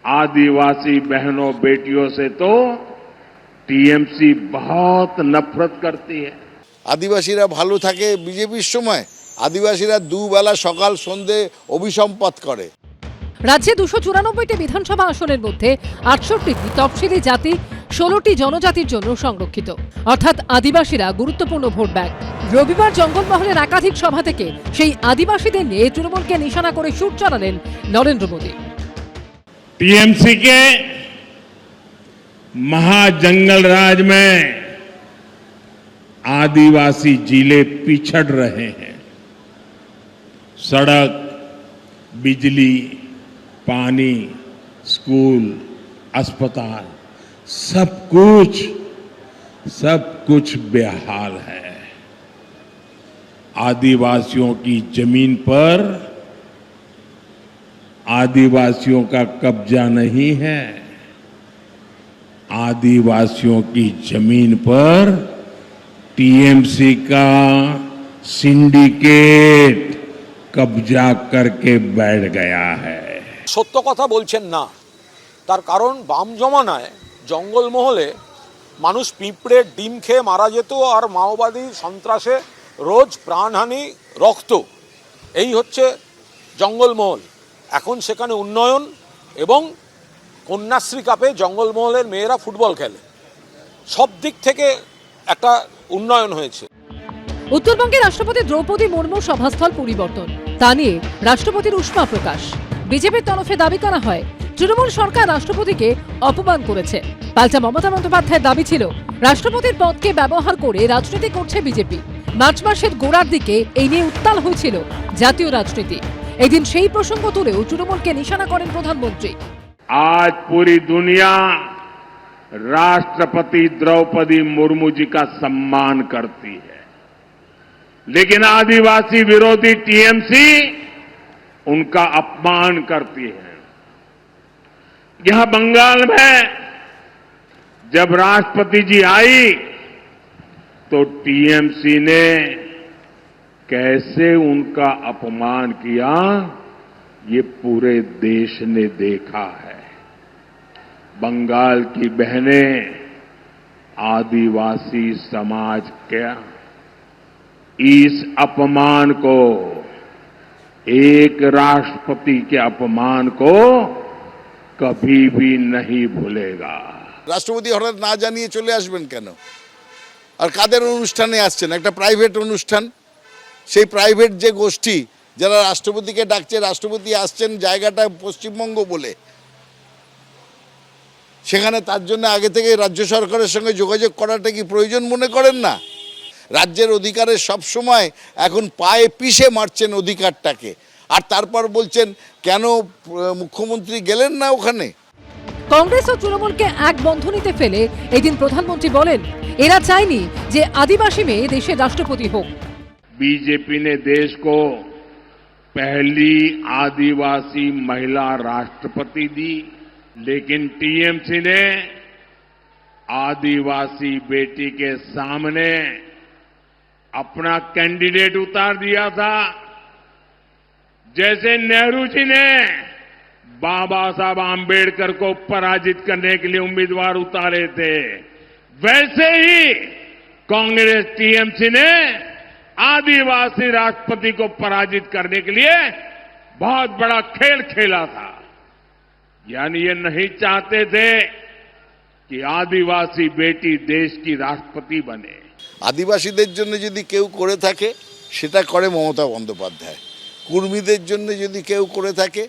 आदिवासी बहनों बेटियों से तो टीएमसी बहुत नफरत करती है। आदिवासीरा भालो থাকে বিজেপির সময় আদিবাসীরা দুবেলা সকাল সন্ধে অভিসম্পাত করে। রাজ্যে 294টি বিধানসভা আসনের মধ্যে 68টি তফসিলি জাতি, 16টি জনজাতির জন্য সংরক্ষিত, অর্থাৎ আদিবাসীরা গুরুত্বপূর্ণ ভোট ব্যাংক। রবিবার জঙ্গলমহলের একাধিক সভা থেকে সেই আদিবাসীদের নিয়ে তৃণমূলকে নিশানা করে সুর চড়ালেন নরেন্দ্র মোদী। टीएमसी के महाजंगल राज में आदिवासी जिले पिछड़ रहे हैं। सड़क, बिजली, पानी, स्कूल, अस्पताल, सब कुछ बेहाल है। आदिवासियों की जमीन पर आदिवासियों का कब्जा नहीं है, आदिवासियों की जमीन पर टीएमसी का सिंडिकेट कब्जा करके बैठ गया है। সত্য কথা বলছেন না, তার কারণ বাম জমানায় জঙ্গলমহলে মানুষ পিঁপড়ের ডিম খেয়ে মারা যেত আর মাওবাদী সন্ত্রাসে রোজ প্রাণহানি, রক্ত। এই হচ্ছে জঙ্গলমহল। এখন সেখানে উন্নয়ন এবং কন্যাশ্রী কাপে জঙ্গলমহলের মেয়েরা ফুটবল খেলে। সব দিক থেকে একটা উন্নয়ন হয়েছে। উত্তরবঙ্গের রাষ্ট্রপতি দ্রৌপদী মুর্মুর সভাস্থল পরিবর্তন, তা নিয়ে রাষ্ট্রপতির উষ্মা প্রকাশ। বিজেপির তরফে দাবি করা হয় তৃণমূল সরকার রাষ্ট্রপতিকে অপমান করেছে। পাল্টা মমতা বন্দ্যোপাধ্যায়ের দাবি ছিল রাষ্ট্রপতির পদকে ব্যবহার করে রাজনীতি করছে বিজেপি। মার্চ মাসের গোড়ার দিকে এই নিয়ে উত্তাল হয়েছিল জাতীয় রাজনীতি। এদিন সেই প্রসঙ্গ তুলেও তৃণমূলকে নিশানা করেন প্রধানমন্ত্রী। आज पूरी दुनिया राष्ट्रपति द्रौपदी मुर्मू जी का सम्मान करती है, लेकिन आदिवासी विरोधी टीएमसी उनका अपमान करती है। यहां बंगाल में जब राष्ट्रपति जी आई तो टीएमसी ने कैसे उनका अपमान किया, ये पूरे देश ने देखा है। बंगाल की बहनें आदिवासी समाज के इस अपमान को, एक राष्ट्रपति के अपमान को कभी भी नहीं भूलेगा। রাষ্ট্রপতি হঠাৎ না জানিয়ে চলে আসবেন কেন? আর কাদের অনুষ্ঠানে আসছেন? একটা প্রাইভেট অনুষ্ঠান। সেই প্রাইভেট যে গোষ্ঠী যারা রাষ্ট্রপতিকে ডাকছে, রাষ্ট্রপতি আসছেন জায়গাটা পশ্চিমবঙ্গ বলে, সেখানে তার জন্য আগে থেকে রাজ্য সরকারের সঙ্গে যোগাযোগ করাটা কি প্রয়োজন মনে করেন না? রাজ্যের অধিকারের সব সময় এখন পায়ে পিষে মারছেন অধিকারটাকে, আর তারপর বলছেন কেন মুখ্যমন্ত্রী গেলেন না ওখানে। কংগ্রেস ও তৃণমূলকে এক বন্ধনীতে ফেলে এদিন প্রধানমন্ত্রী বলেন এরা চায়নি যে আদিবাসী মেয়ে দেশের রাষ্ট্রপতি হোক। बीजेपी ने देश को पहली आदिवासी महिला राष्ट्रपति दी, लेकिन टीएमसी ने आदिवासी बेटी के सामने अपना कैंडिडेट उतार दिया था। जैसे नेहरू जी ने बाबा साहब आंबेडकर को पराजित करने के लिए उम्मीदवार उतारे थे, वैसे ही कांग्रेस टीएमसी ने आदिवासी राष्ट्रपति को पराजित करने के लिए बहुत बड़ा खेल खेला था। यानी ये नहीं चाहते थे कि आदिवासी बेटी देश की राष्ट्रपति बने। আদিবাসীদের জন্য যদি কেউ করে থাকে সেটা করে মমতা বন্দ্যোপাধ্যায়, কুর্মীদের জন্য যদি কেউ করে থাকে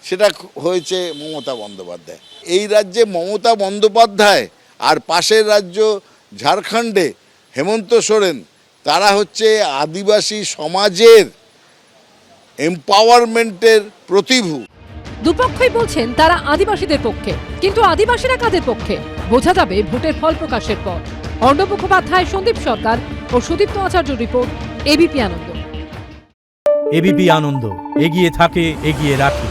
সেটা হয়েছে মমতা বন্দ্যোপাধ্যায়। এই রাজ্যে মমতা বন্দ্যোপাধ্যায় আর পাশের রাজ্য ঝাড়খণ্ডে হেমন্ত সোরেন, তারা হচ্ছে আদিবাসী সমাজের এম্পাওয়ারমেন্টের প্রতিভূ। দুপক্ষই বলছেন তারা আদিবাসীদের পক্ষে, কিন্তু আদিবাসীরা কাদের পক্ষে বোঝা যাবে ভোটের ফল প্রকাশের পর। অর্ণব মুখোপাধ্যায়, সন্দীপ সরকার ও সুদীপ্ত আচার্য রিপোর্ট, এবিপি আনন্দ। এবিপি আনন্দ, এগিয়ে থাকে, এগিয়ে রাখে।